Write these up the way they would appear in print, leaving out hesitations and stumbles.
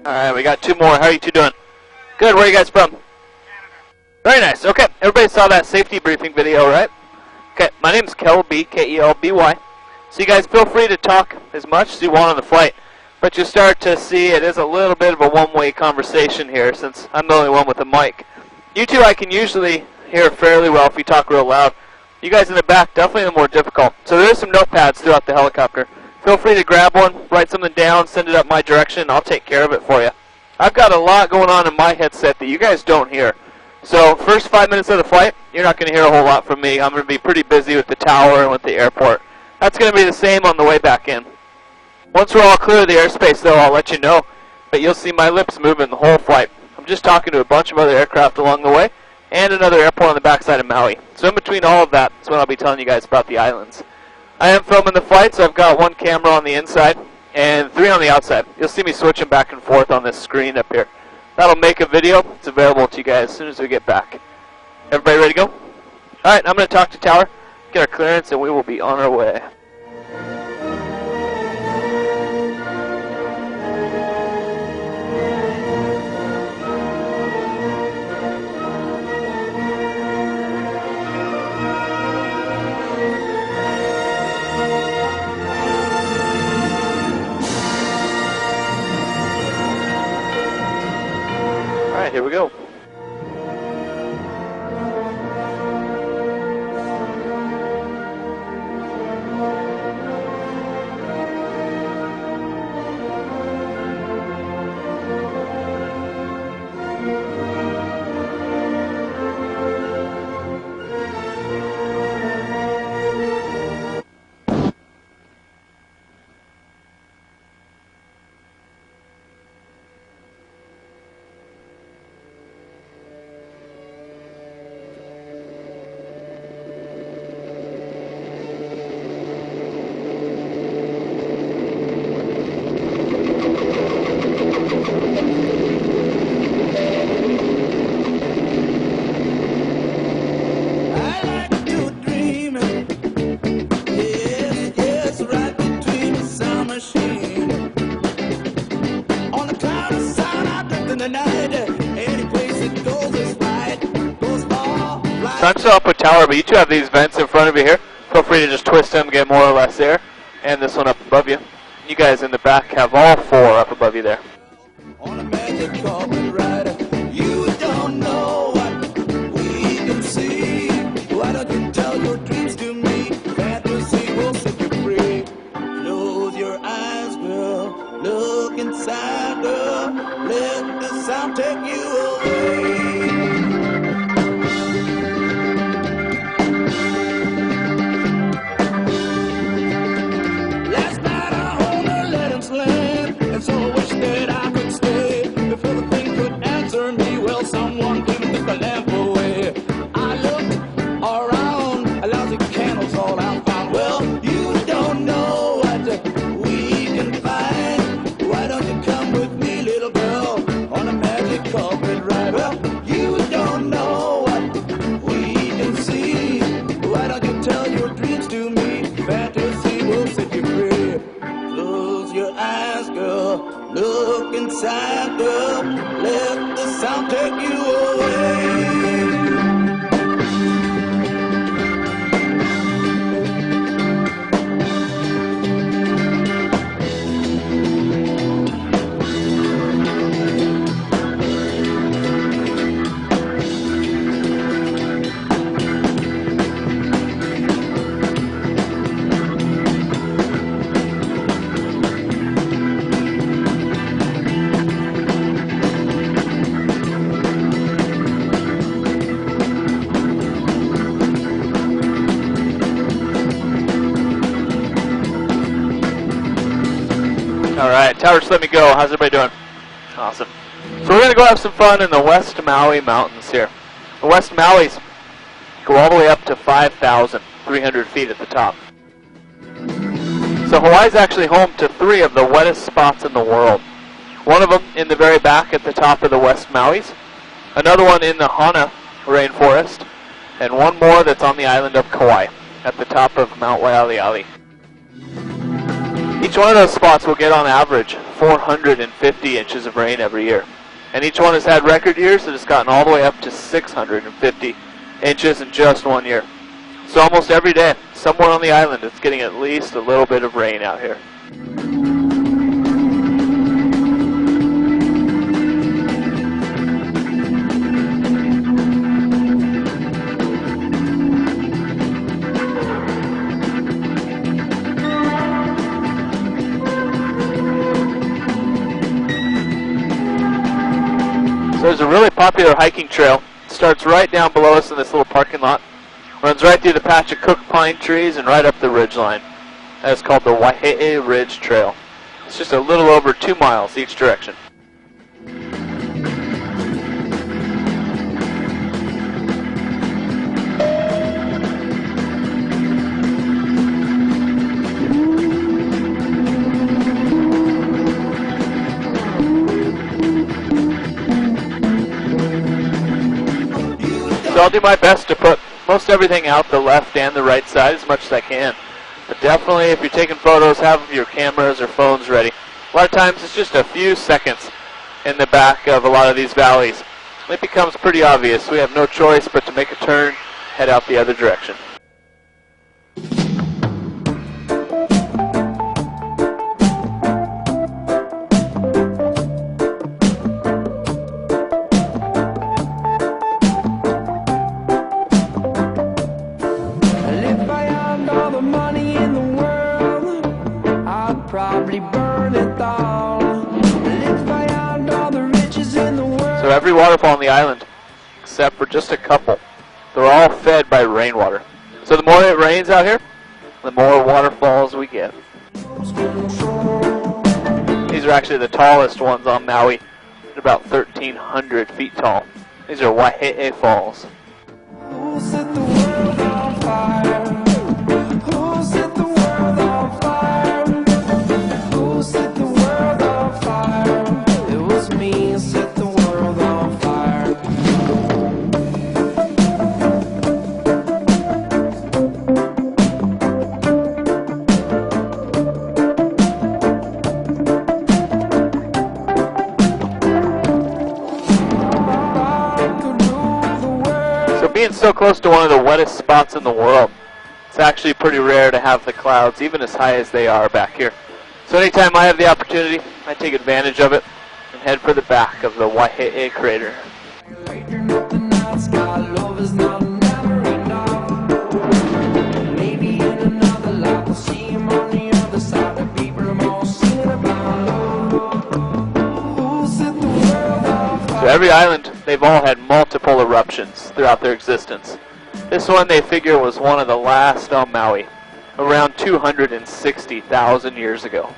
Alright, we got two more. How are you two doing? Good, where are you guys from? Very nice. Okay, everybody saw that safety briefing video, right? Okay, my name is Kelby, K-E-L-B-Y. So you guys feel free to talk as much as you want on the flight. But you start to see it is a little bit of a one-way conversation here since I'm the only one with a mic. You two I can usually hear fairly well if you talk real loud. You guys in the back, definitely the more difficult. So there is some notepads throughout the helicopter. Feel free to grab one, write something down, send it up my direction, and I'll take care of it for you. I've got a lot going on in my headset that you guys don't hear. So first 5 minutes of the flight, you're not going to hear a whole lot from me. I'm going to be pretty busy with the tower and with the airport. That's going to be the same on the way back in. Once we're all clear of the airspace, though, I'll let you know. But you'll see my lips moving the whole flight. I'm just talking to a bunch of other aircraft along the way, and another airport on the backside of Maui. So in between all of that is when I'll be telling you guys about the islands. I am filming the flight, so I've got one camera on the inside and 3 on the outside. You'll see me switching back and forth on this screen up here. That'll make a video. It's available to you guys as soon as we get back. Everybody ready to go? Alright, I'm going to talk to Tower, get our clearance, and we will be on our way. Alright, here we go. So I'm still up with Tower, but you two have these vents in front of you here. Feel free to just twist them, get more or less air. And this one up above you. You guys in the back have all 4 up above you there. On a magic carpet ride, you don't know what we can see. Why don't you tell your dreams to me? Fantasy will set you free. Close your eyes, girl. Look inside, girl. Let the sound take you away. Someone came and took the lamp away. I looked around, a lousy candle's all I found. Well, you don't know what we can find. Why don't you come with me, little girl, on a magic carpet ride? Well, you don't know what we can see. Why don't you tell your dreams to me? Fantasy will set you free. Close your eyes, girl. Look inside, girl. Let the sound take you away. Alright, Tower, just let me go. How's everybody doing? Awesome. So we're going to go have some fun in the West Maui Mountains here. The West Maui's go all the way up to 5,300 feet at the top. So Hawaii's actually home to 3 of the wettest spots in the world. One of them in the very back at the top of the West Maui's, another one in the Hana rainforest, and one more that's on the island of Kauai at the top of Mount Waialeale. Each one of those spots will get on average 450 inches of rain every year. And each one has had record years that has gotten all the way up to 650 inches in just 1 year. So almost every day, somewhere on the island, it's getting at least a little bit of rain out here. So there's a really popular hiking trail. It starts right down below us in this little parking lot. Runs right through the patch of cooked pine trees and right up the ridge line. That is called the Waihe'e Ridge Trail. It's just a little over 2 miles each direction. So I'll do my best to put most everything out the left and the right side as much as I can. But definitely, if you're taking photos, have your cameras or phones ready. A lot of times it's just a few seconds in the back of a lot of these valleys. It becomes pretty obvious. We have no choice but to make a turn, head out the other direction. Probably burn it down. If I had all the riches in the world. So every waterfall on the island, except for just a couple, they're all fed by rainwater. So the more it rains out here, the more waterfalls we get. These are actually the tallest ones on Maui. They're about 1,300 feet tall. These are Waihe'e Falls. Who set the world on fire? Who set the world on fire? Who set the world on fire? It was me who set the world on fire. So being so close to one of the wettest spots in the world, it's actually pretty rare to have the clouds even as high as they are back here. So anytime I have the opportunity, I take advantage of it and head for the back of the Waihe'e crater. So every island, they've all had multiple eruptions throughout their existence. This one they figure was one of the last on Maui, around 260,000 years ago.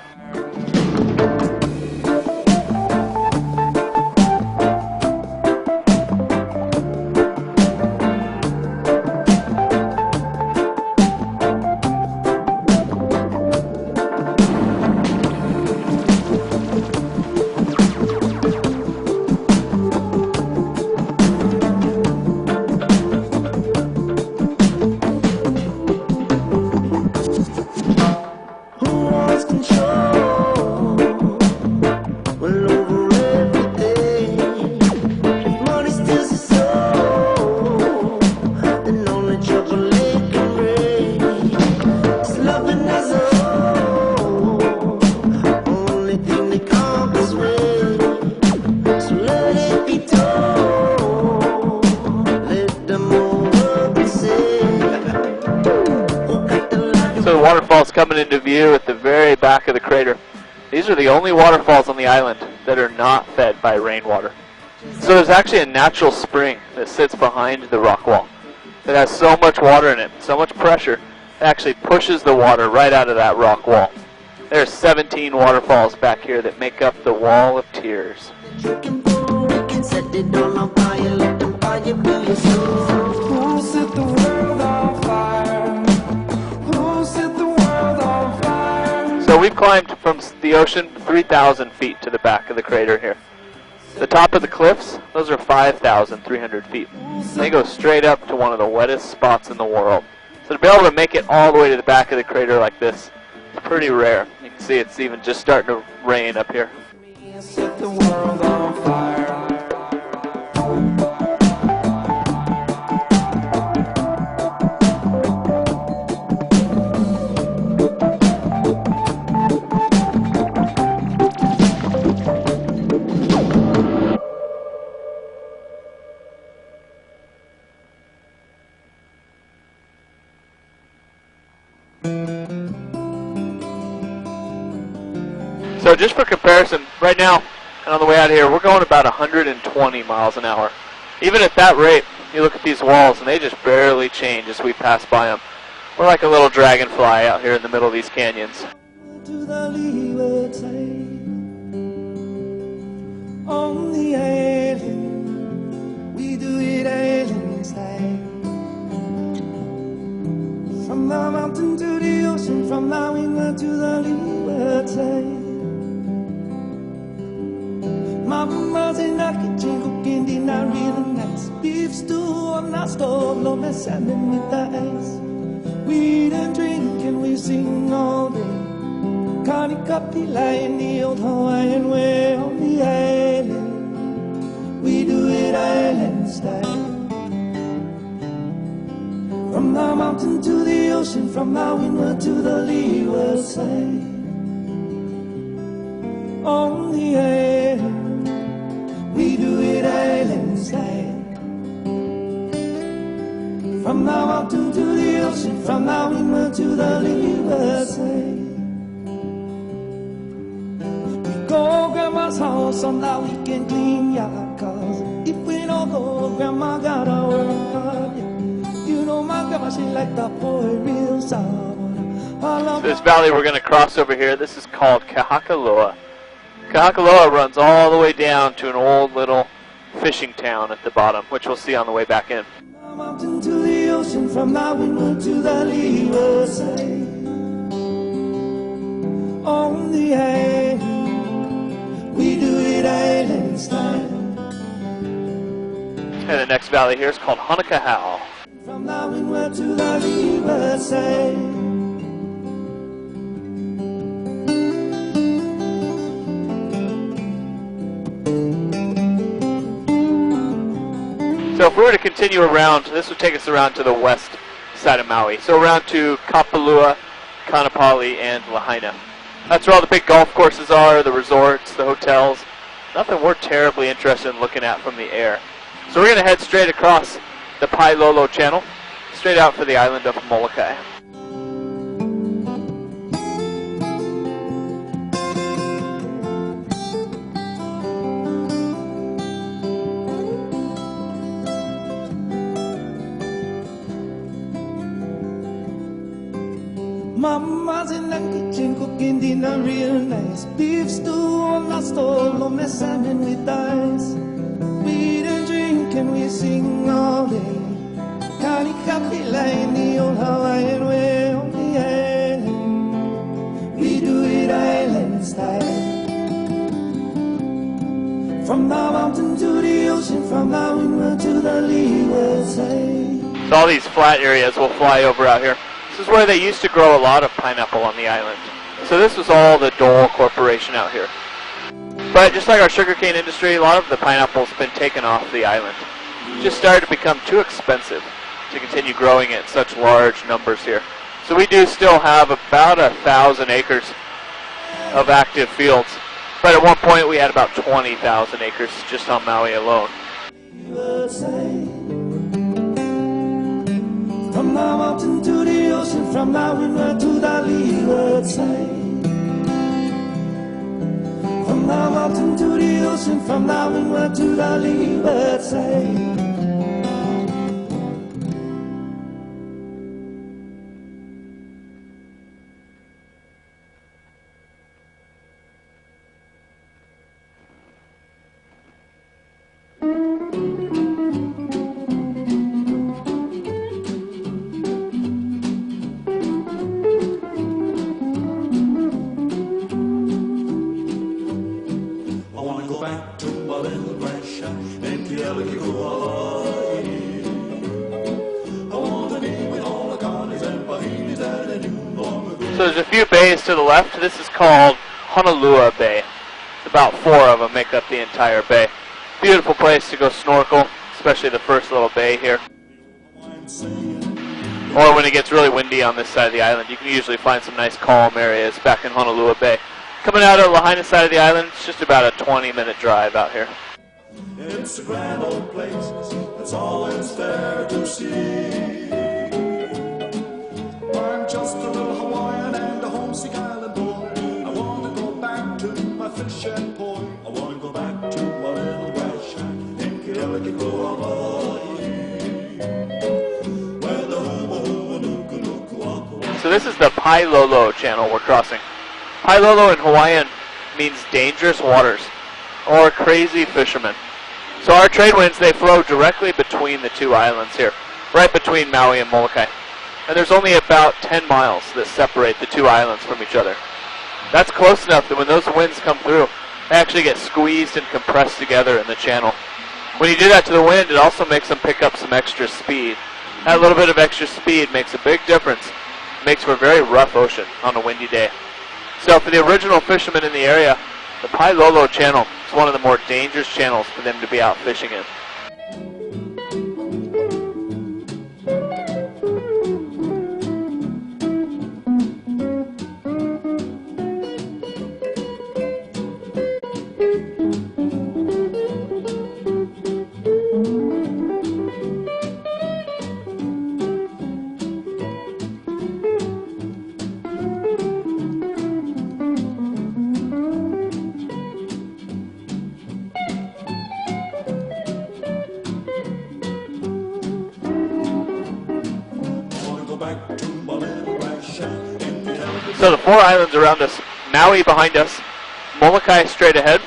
So the waterfalls coming into view at the very back of the crater. These are the only waterfalls on the island that are not fed by rainwater. So there's actually a natural spring that sits behind the rock wall that has so much water in it, so much pressure, it actually pushes the water right out of that rock wall. There's 17 waterfalls back here that make up the Wall of Tears. So we've climbed from the ocean 3,000 feet to the back of the crater here. The top of the cliffs, those are 5,300 feet. They go straight up to one of the wettest spots in the world. So to be able to make it all the way to the back of the crater like this, it's pretty rare. You See, it's even just starting to rain up here. Set the world on fire. So just for comparison, right now, and on the way out of here, we're going about 120 miles an hour. Even at that rate, you look at these walls and they just barely change as we pass by them. We're like a little dragonfly out here in the middle of these canyons. To the leeward side, on the island, we do it island style. From the mountain to the ocean, from the windward to the leeward side. Mama's in the kitchen cooking dinner real nice. Beef stew on the stove, love the salmon with the ice. We eat and drink and we sing all day. Kahalewai in the old Hawaiian way on the island. We do it island style. From the mountain to the ocean, from the windward to the leeward side. On the island, we do it island style. From the mountain to the ocean, from the windward to the leeward side. We go grandma's house on the weekend, clean yard, cause if we don't go, grandma gotta work hard, yeah. You know my grandma, she like the boy real sour. So this valley we're going to cross over here, this is called Kahalewai. Kahalewai runs all the way down to an old little fishing town at the bottom, which we'll see on the way back in. From the mountain to the ocean, from the windward to the leeward side. On the island, we do it island style. And the next valley here is called Molokai. From the windward to the leeward side. So if we were to continue around, this would take us around to the west side of Maui. So around to Kapalua, Kaupapa, and Lahaina. That's where all the big golf courses are, the resorts, the hotels. Nothing we're terribly interested in looking at from the air. So we're going to head straight across the Pailolo Channel, straight out for the island of Molokai. Mama's in the kitchen cooking dinner real nice. Beef stew on the stove, on the salmon with ice. We eat and drink and we sing all day. Kahalewai in the old Hawaiian way on the island. We do it island style. From the mountain to the ocean, from the windward to the leeward side. So all these flat areas will fly over out here. This is where they used to grow a lot of pineapple on the island. So this was all the Dole Corporation out here. But just like our sugarcane industry, a lot of the pineapple's been taken off the island. It just started to become too expensive to continue growing it in such large numbers here. So we do still have about 1,000 acres of active fields. But at one point we had about 20,000 acres just on Maui alone. From the mountain to the ocean, from the windward to the leeward side. From the mountain to the ocean, from the windward to the leeward side. So there's a few bays bays to the left. This is called Honolua Bay. About 4 of them make up the entire bay. Beautiful place to go snorkel, especially the first little bay here. Or when it gets really windy on this side of the island, you can usually find some nice calm areas back in Honolua Bay. Coming out of Lahaina side of the island, it's just about a 20-minute drive out here. It's a grand old place, it's always there to see. I'm just a little Hawaiian and a homesick island boy. I want to go back to my fish and poi. I want to go back to my little grass shack in Kalaupapa, where the So this is the Pailolo Channel we're crossing. Pailolo in Hawaiian means dangerous waters or crazy fishermen. So our trade winds, they flow directly between the two islands here, right between Maui and Molokai. And there's only about 10 miles that separate the two islands from each other. That's close enough that when those winds come through, they actually get squeezed and compressed together in the channel. When you do that to the wind, it also makes them pick up some extra speed. That little bit of extra speed makes a big difference. It makes for a very rough ocean on a windy day. So for the original fishermen in the area, the Pailolo Channel is one of the more dangerous channels for them to be out fishing in. So the 4 islands around us, Maui behind us, Molokai straight ahead,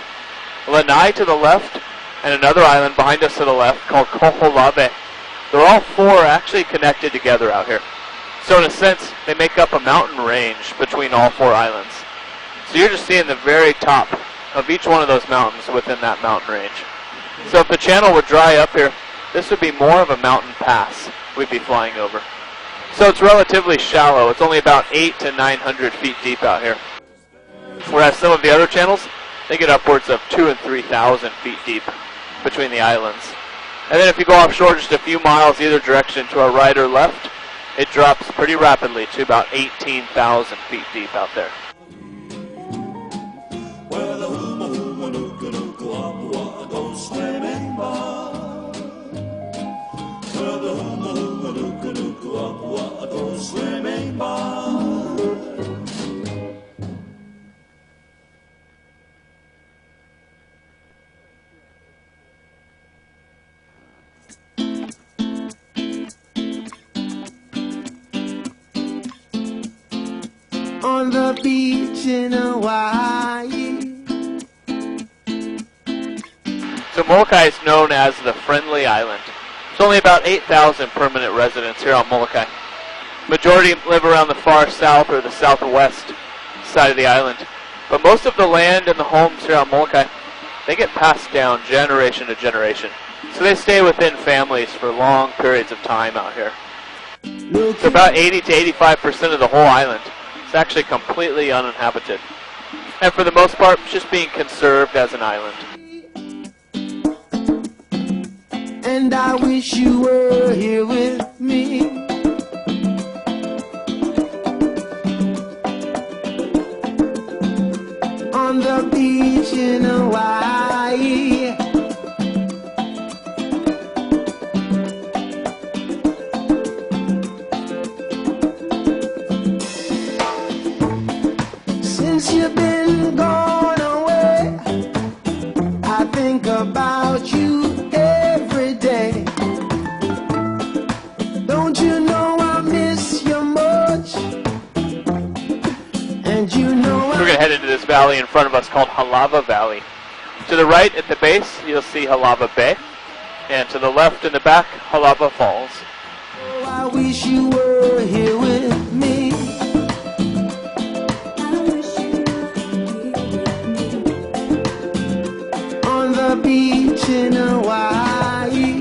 Lanai to the left, and another island behind us to the left called Kahalewai. They're all 4 actually connected together out here. So in a sense, they make up a mountain range between all 4 islands. So you're just seeing the very top of each one of those mountains within that mountain range. So if the channel would dry up here, this would be more of a mountain pass we'd be flying over. So it's relatively shallow. It's only about 800 to 900 feet deep out here. Whereas some of the other channels, they get upwards of 2,000 and 3,000 feet deep between the islands. And then if you go offshore just a few miles either direction to our right or left, it drops pretty rapidly to about 18,000 feet deep out there. On the beach in Hawaii. So Molokai is known as the Friendly Island. There's only about 8,000 permanent residents here on Molokai. Majority live around the far south or the southwest side of the island. But most of the land and the homes here on Molokai, they get passed down generation to generation. So they stay within families for long periods of time out here. So about 80 to 85% of the whole island is actually completely uninhabited. And for the most part, it's just being conserved as an island. And I wish you were here with me. On the beach in Hawaii. Since you've been gone away, I think about you every day. Don't you know I miss you much? And you know We're going to head into this valley in front of us called Halawa Valley. To the right at the base, you'll see Halawa Bay. And to the left in the back, Kalaupapa Falls. Oh, I wish you were here with me. On the beach in Hawaii.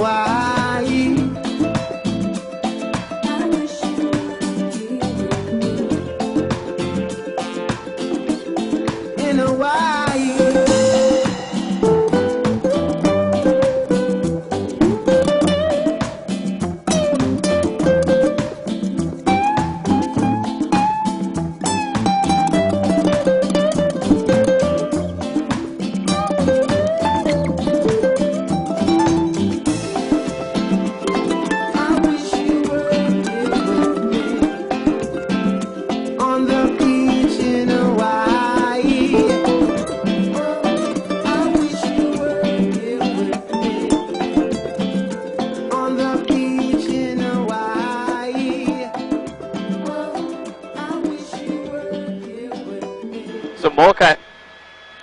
Hawaii. I wish you were here with me. In Hawaii. I wish you were here with me. On the beach in Hawaii. I wish you were here with me. On the beach in Hawaii. I wish you were here with me. So Molokai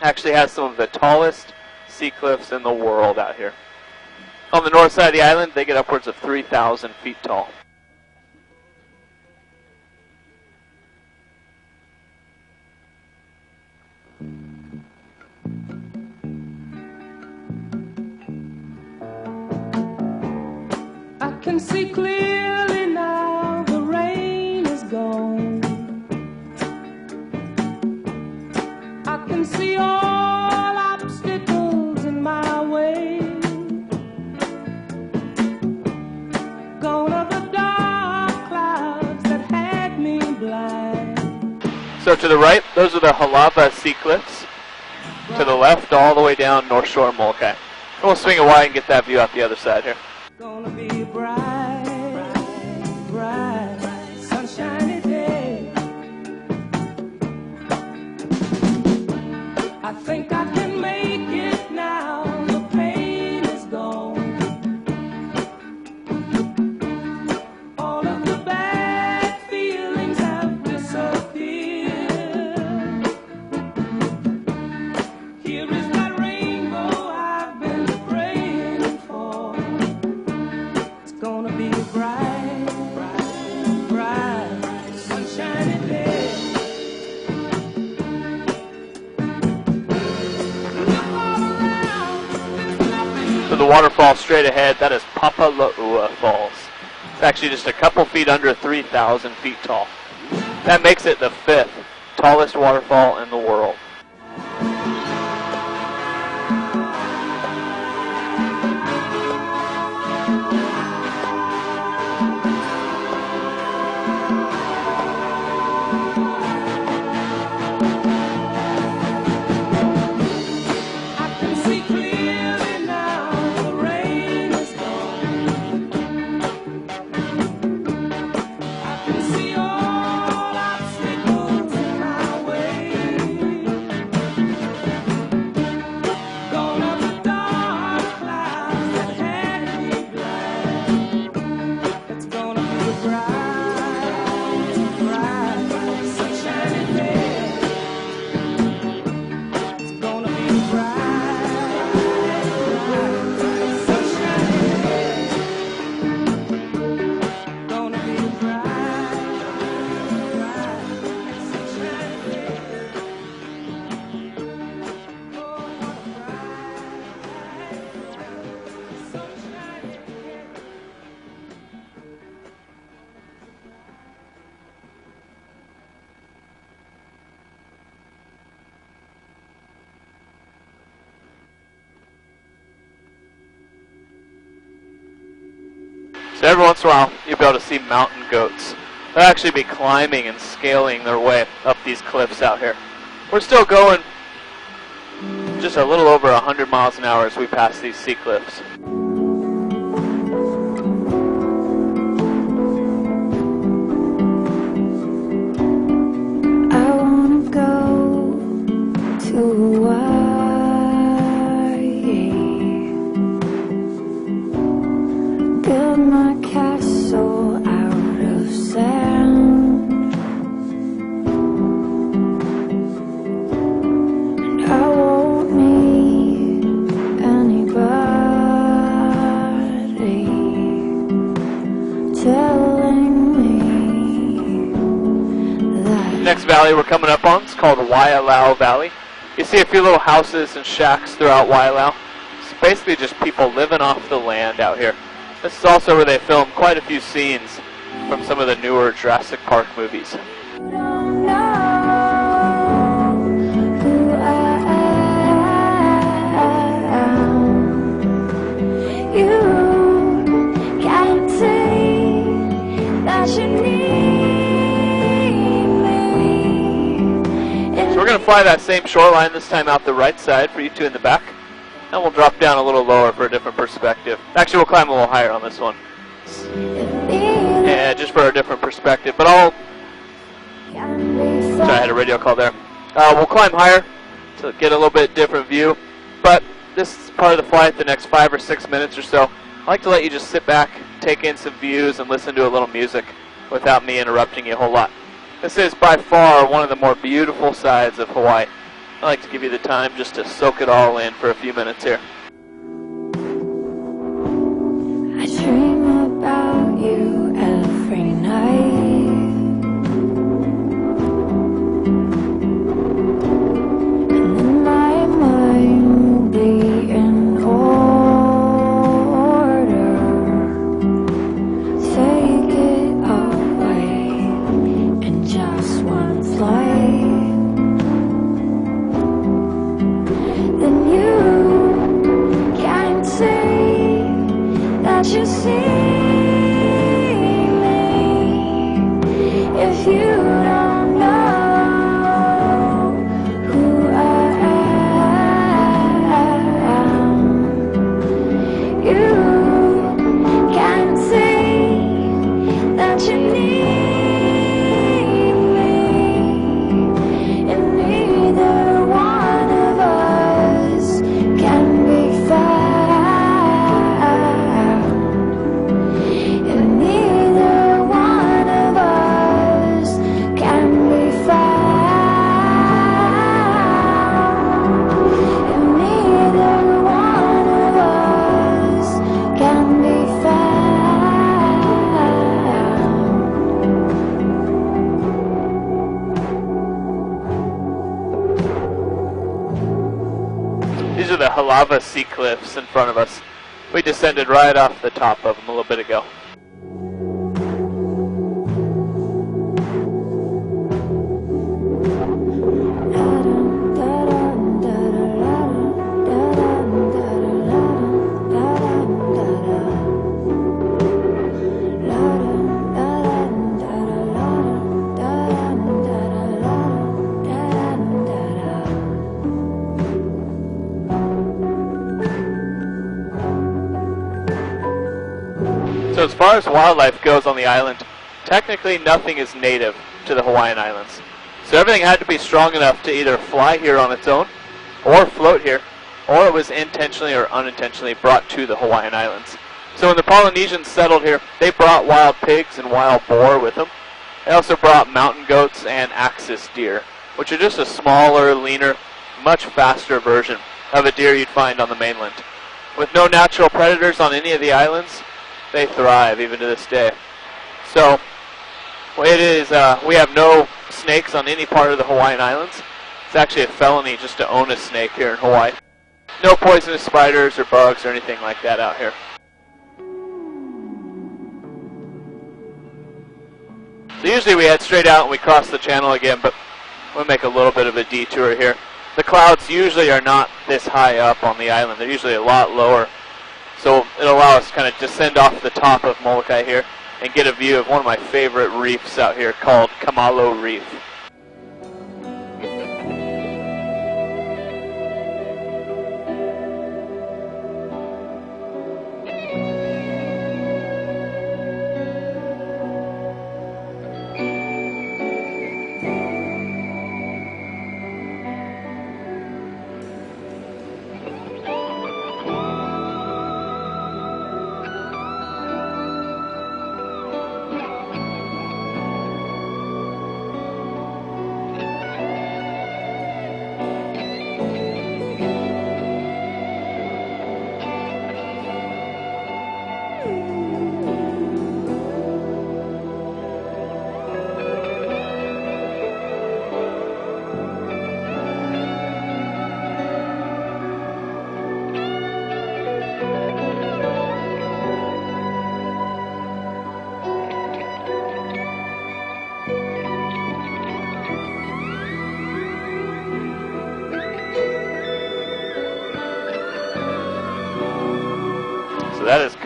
actually has some of the tallest sea cliffs in the world out here. On the north side of the island, they get upwards of 3,000 feet tall. I can see clearly now, the rain is gone. I can see all obstacles in my way. Gone are the dark clouds that had me blind. So to the right, those are the Kalaupapa sea cliffs. To the left, all the way down North Shore Molokai. And we'll swing it wide and get that view out the other side here. Gonna be a bright, bright, sunshiny day. I think I can make it now. The pain is gone. All of the bad feelings have disappeared. Here is that rainbow I've been praying for. It's gonna be a bright, bright, bright, sunshiny day. Look all around, there's nothing. So the waterfall straight ahead, that is Pailolo Falls. It's actually just a couple feet under 3,000 feet tall. That makes it the 5th tallest waterfall in the world. I can see clearly now, the rain is gone. I can see all obstacles in my way. Gone are the dark clouds that had me blind. It's gonna be a bright, bright, sunshiny day. It's gonna be a bright, bright, sunshiny day. Gonna be a bright, bright, sunshiny day. Oh, what a bright, sunshiny day. So every once in a while, you'll be able to see mountain goats. They'll actually be climbing and scaling their way up these cliffs out here. We're still going just a little over 100 miles an hour as we pass these sea cliffs. I wanna go to Hawaii. Build my castle out of sand. And I won't need anybody telling me that Next valley we're coming up on is called Waialau Valley. You see a few little houses and shacks throughout Waialau. It's basically just people living off the land out here. This is also where they filmed quite a few scenes from some of the newer Jurassic Park movies. Don't know who I am. You can't say that you need me. So we're going to fly that same shoreline, this time out the right side for you two in the back. And we'll drop down a little lower for a different perspective. Actually, we'll climb a little higher on this one. Yeah, just for a different perspective. But I'll... Sorry, I had a radio call there. We'll climb higher to get a little bit different view. But this is part of the flight, the next 5 or 6 minutes or so. I like to let you just sit back, take in some views, and listen to a little music without me interrupting you a whole lot. This is by far one of the more beautiful sides of Hawaii. I like to give you the time just to soak it all in for a few minutes here. I dream about you every night. And then my mind will be in order. Take it away in just one flight. Then you can't say that you see me if you don't know who I am. You can't say that you need me, and neither one of us can be found. And neither one of us can be found. And neither one of us can be found. These are the Halava Sea Cliffs in front of us. We descended right off the top of them a little bit ago. So as far as wildlife goes on the island, technically nothing is native to the Hawaiian Islands. So everything had to be strong enough to either fly here on its own, or float here, or it was intentionally or unintentionally brought to the Hawaiian Islands. So when the Polynesians settled here, they brought wild pigs and wild boar with them. They also brought mountain goats and axis deer, which are just a smaller, leaner, much faster version of a deer you'd find on the mainland. With no natural predators on any of the islands, they thrive even to this day. So, it is, we have no snakes on any part of the Hawaiian Islands. It's actually a felony just to own a snake here in Hawaii. No poisonous spiders or bugs or anything like that out here. So usually we head straight out and we cross the channel again, but we'll make a little bit of a detour here. The clouds usually are not this high up on the island. They're usually a lot lower. So it'll allow us to kind of descend off the top of Molokai here and get a view of one of my favorite reefs out here called Kamalo Reef.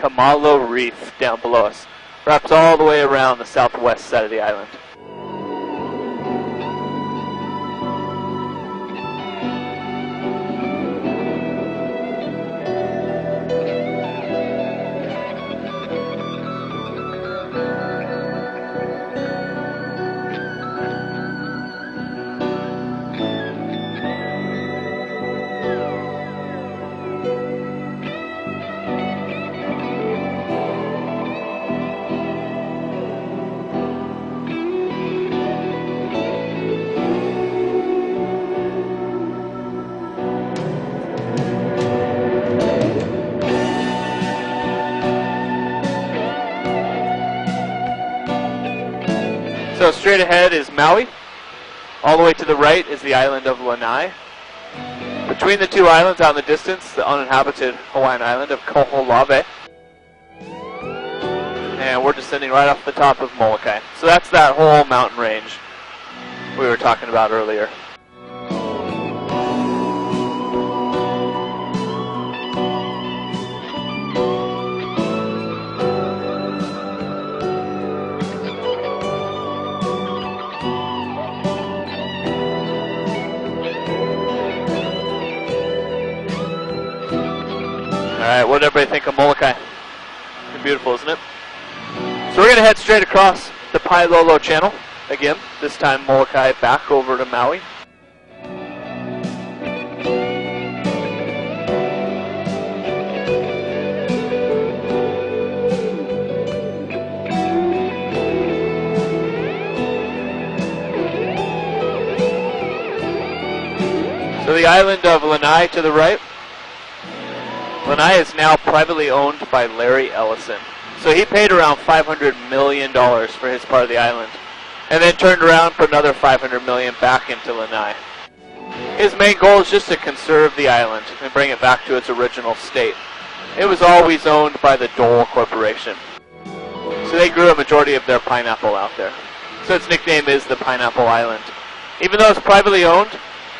Kamalo Reef down below us. Wraps all the way around the southwest side of the island. So straight ahead is Maui. All the way to the right is the island of Lanai. Between the two islands out in the distance, the uninhabited Hawaiian island of Kahalewai. And we're descending right off the top of Molokai. So that's that whole mountain range we were talking about earlier. Alright, what did everybody think of Molokai? Pretty beautiful, isn't it? So we're going to head straight across the Pailolo Channel. Again, this time Molokai back over to Maui. So the island of Lanai to the right. Lanai is now privately owned by Larry Ellison. So he paid around $500 million for his part of the island, and then turned around for another $500 million back into Lanai. His main goal is just to conserve the island and bring it back to its original state. It was always owned by the Dole Corporation. So they grew a majority of their pineapple out there. So its nickname is the Pineapple Island. Even though it's privately owned,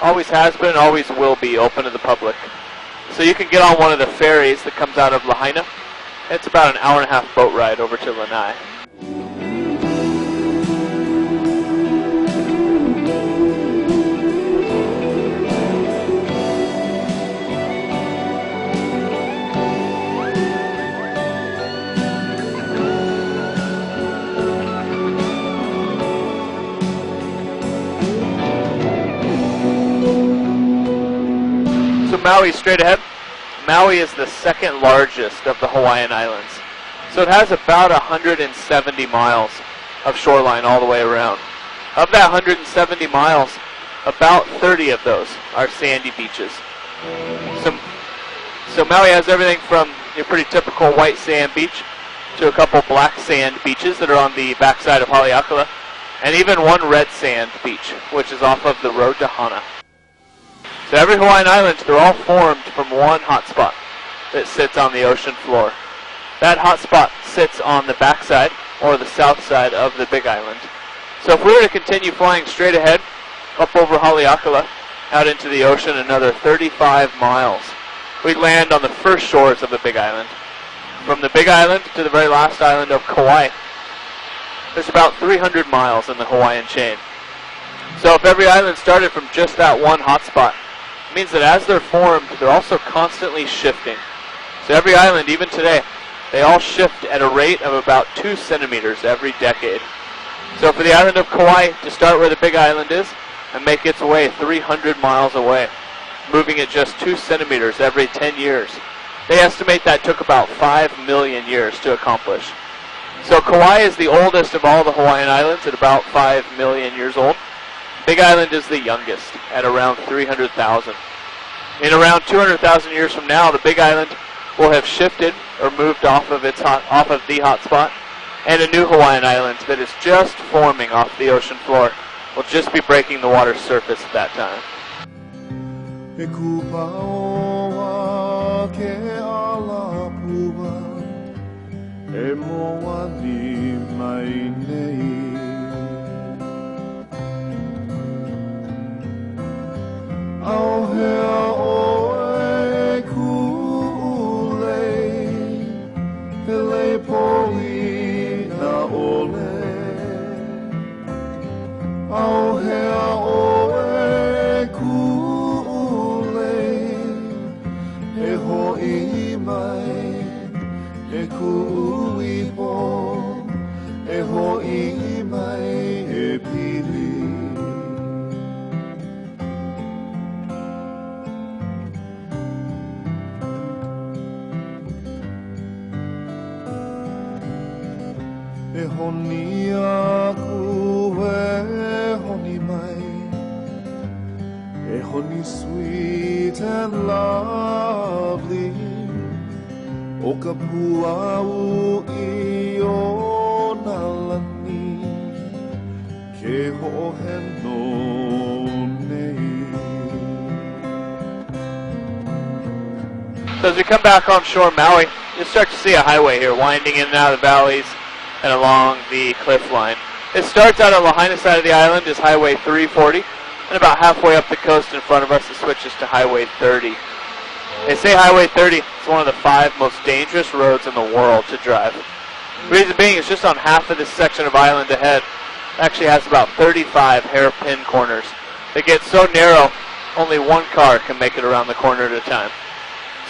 always has been, always will be open to the public. So you can get on one of the ferries that comes out of Lahaina. It's about an hour and a half boat ride over to Lanai. So Maui straight ahead. Maui is the second largest of the Hawaiian Islands. So it has about 170 miles of shoreline all the way around. Of that 170 miles, about 30 of those are sandy beaches. So Maui has everything from your pretty typical white sand beach to a couple black sand beaches that are on the backside of Haleakala, and even one red sand beach, which is off of the road to Hana. So every Hawaiian island, they're all formed from one hotspot that sits on the ocean floor. That hotspot sits on the backside, or the south side of the Big Island. So if we were to continue flying straight ahead, up over Haleakala, out into the ocean another 35 miles, we'd land on the first shores of the Big Island. From the Big Island to the very last island of Kauai, there's about 300 miles in the Hawaiian chain. So if every island started from just that one hotspot, it means that as they're formed, they're also constantly shifting. So every island, even today, they all shift at a rate of about 2 centimeters every decade. So for the island of Kauai to start where the Big Island is and make its way 300 miles away, moving at just 2 centimeters every 10 years, they estimate that took about 5 million years to accomplish. So Kauai is the oldest of all the Hawaiian islands at about 5 million years old. Big Island is the youngest at around 300,000. In around 200,000 years from now, the Big Island will have shifted or moved off of the hotspot, and a new Hawaiian island that is just forming off the ocean floor will just be breaking the water's surface at that time. E kupa oa ke ala pua e moa ni mai nei au hea o e ku'ulei hoi na ole Au hea oe ku'ule E hoi mai E ku'i po E hoi mai e pili E honi aku e honi mai E honi sweet and lovely O ka pua'u i o na lani Ke ho'ohe no nei So as we come back on shore Maui, you'll start to see a highway here winding in and out of the valleys and along the cliff line. It starts out on the Lahaina side of the island is Highway 340, and about halfway up the coast in front of us it switches to Highway 30. They say Highway 30 is one of the 5 most dangerous roads in the world to drive. The reason being is just on half of this section of island ahead. It actually has about 35 hairpin corners. They get so narrow, only one car can make it around the corner at a time.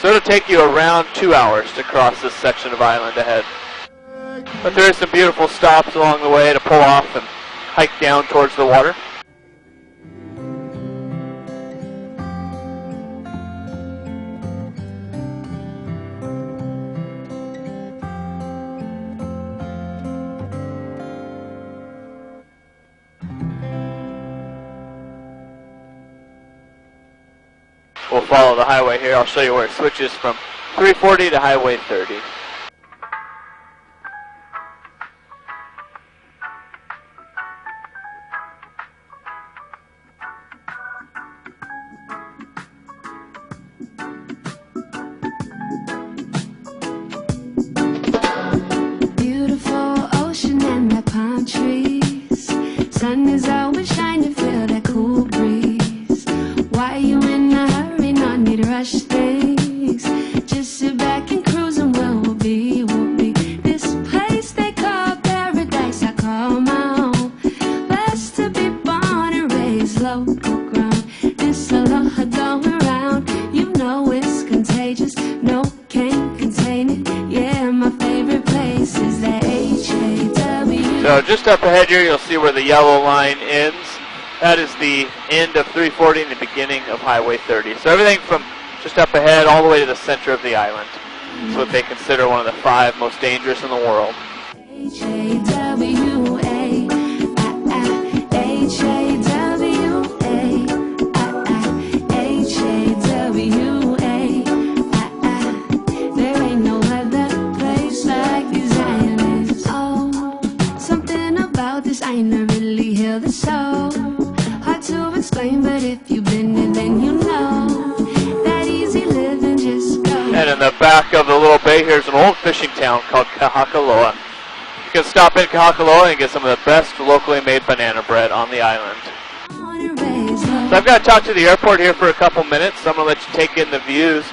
So it'll take you around 2 hours to cross this section of island ahead. But there is some beautiful stops along the way to pull off and hike down towards the water. We'll follow the highway here. I'll show you where it switches from 340 to Highway 30. Beautiful ocean and the palm trees. Sun is always shining, feel that cool breeze. Why you in a hurry? No need to rush things. Just sit back and cruise and we'll be this place they call paradise. I call my home. Blessed to be born and raised local grown. This aloha going around. You know it's contagious. No, can't contain it. Yeah, my favorite place is that HAW. So just up ahead here, you'll see where the yellow line ends. That is the end of 340 and the beginning of Highway 30. So everything from just up ahead all the way to the center of the island. It's what they consider one of the 5 most dangerous in the world. There ain't no other place like these islands. Oh, something about this island really heals the soul. Hard to explain, but if you've been there, then you know that easy living just goes. And in the back of the little bay here is an old fishing town called Kahakaloa. You can stop in Kahakaloa and get some of the best locally made banana bread on the island. So I've got to talk to the airport here for a couple minutes. So I'm going to let you take in the views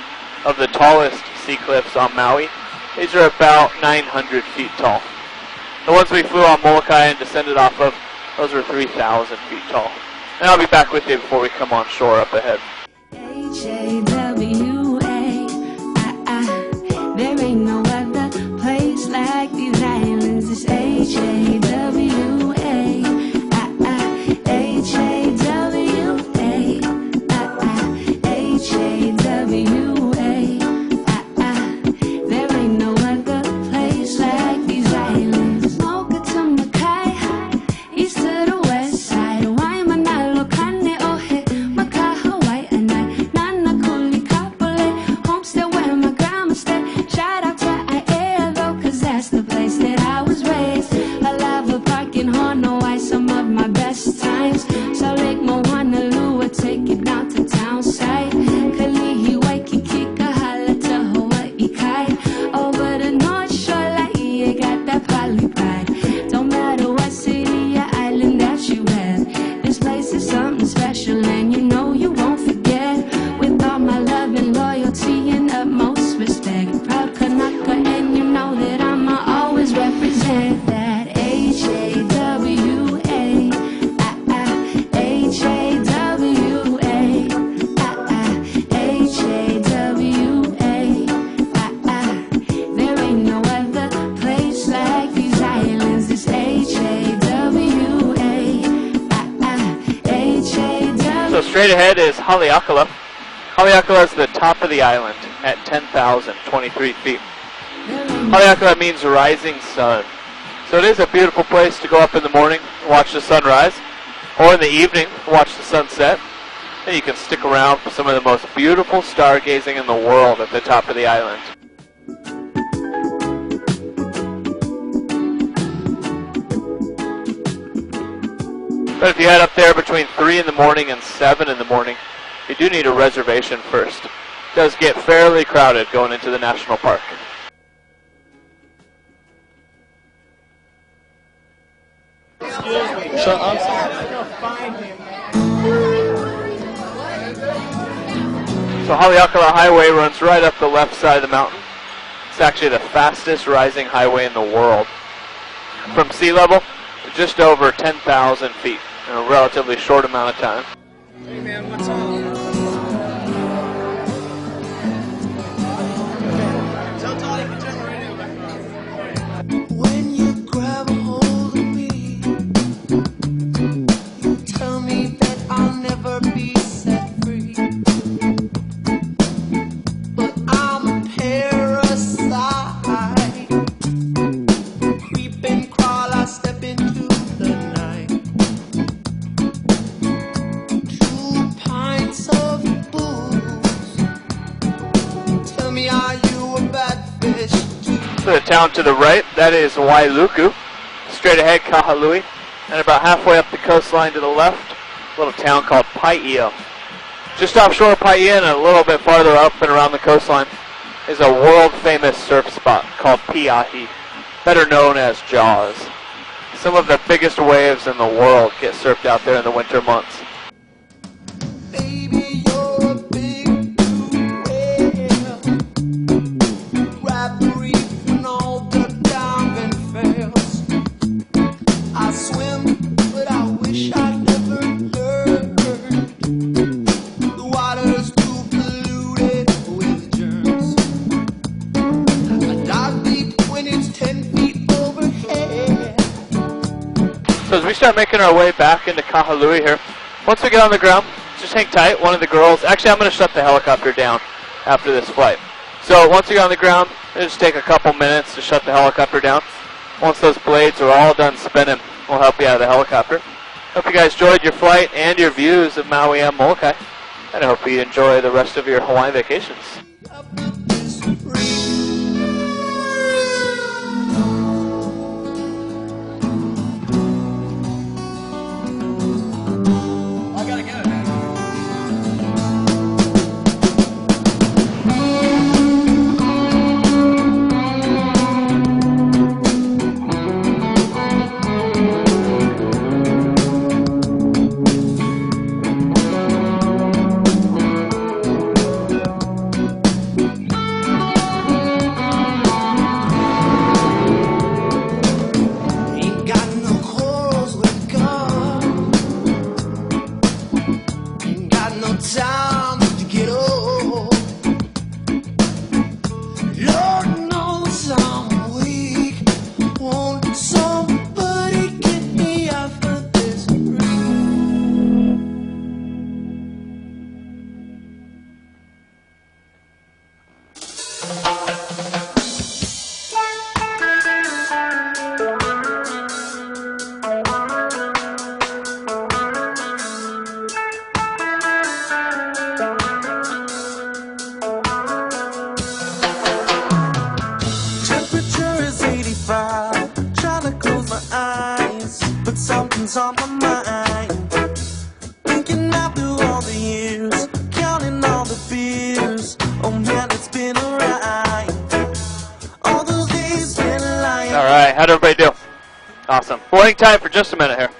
of the tallest sea cliffs on Maui. These are about 900 feet tall. The ones we flew on Molokai and descended off of, those are 3,000 feet tall. And I'll be back with you before we come on shore up ahead. There ain't no other place like these islands. It's HAWA. There ain't no other place like these islands. Mocha to Molokai, east to the west side. Waimana lokane ohe, Kahalewai anai. Nana kuli kapole, homestead where my grandma stayed. Shout out to Air, 'cause that's the place that I was raised. I love a Straight ahead is Haleakala. Haleakala is the top of the island at 10,023 feet. Haleakala means rising sun. So it is a beautiful place to go up in the morning, watch the sunrise, or in the evening, watch the sunset. And you can stick around for some of the most beautiful stargazing in the world at the top of the island. But if you head up there between 3 in the morning and 7 in the morning, you do need a reservation first. It does get fairly crowded going into the national park. So I'm So Haleakala Highway runs right up the left side of the mountain. It's actually the fastest rising highway in the world. From sea level to just over 10,000 feet in a relatively short amount of time. Hey man, what's up? Tell Tony to turn the radio back on. When you grab a hold of me, you tell me that I'll never be set free. But I'm a parasite. Creep and crawl, I step into the night. 2 pints of booze. Tell me, are you a bad fish too? So the town to the right, that is Wailuku. Straight ahead, Kahalewai. And about halfway up the coastline to the left, a little town called Pailolo. Just offshore Pailolo and a little bit farther up and around the coastline is a world-famous surf spot called Piahi, better known as Jaws. Some of the biggest waves in the world get surfed out there in the winter months. Baby, you're a big blue whale. Grab the reef when all the diving fails. I swim, but I wish I'd never learned. The water's too polluted with germs. I dive deep when it's 10 feet overhead. So as we start making our way back into Kahalewai here, once we get on the ground, just hang tight. One of the girls, actually I'm going to shut the helicopter down after this flight. So once you get on the ground, it'll just take a couple minutes to shut the helicopter down. Once those blades are all done spinning, we'll help you out of the helicopter. Hope you guys enjoyed your flight and your views of Maui and Molokai. And I hope you enjoy the rest of your Hawaiian vacations. Up this reef. I gotta get it, man. Ain't got no quarrels with God. Ain't got no time to get old. Lord knows I'm weak. Won't somebody get me off of this reef? Temperature is 85. Trying to close my eyes, but something's on my mind. Thinking out through all the years, counting all the beers. Oh man, it's been a ride. All those days been lying. All right, how'd everybody do? Awesome. We'll hang tight for just a minute here.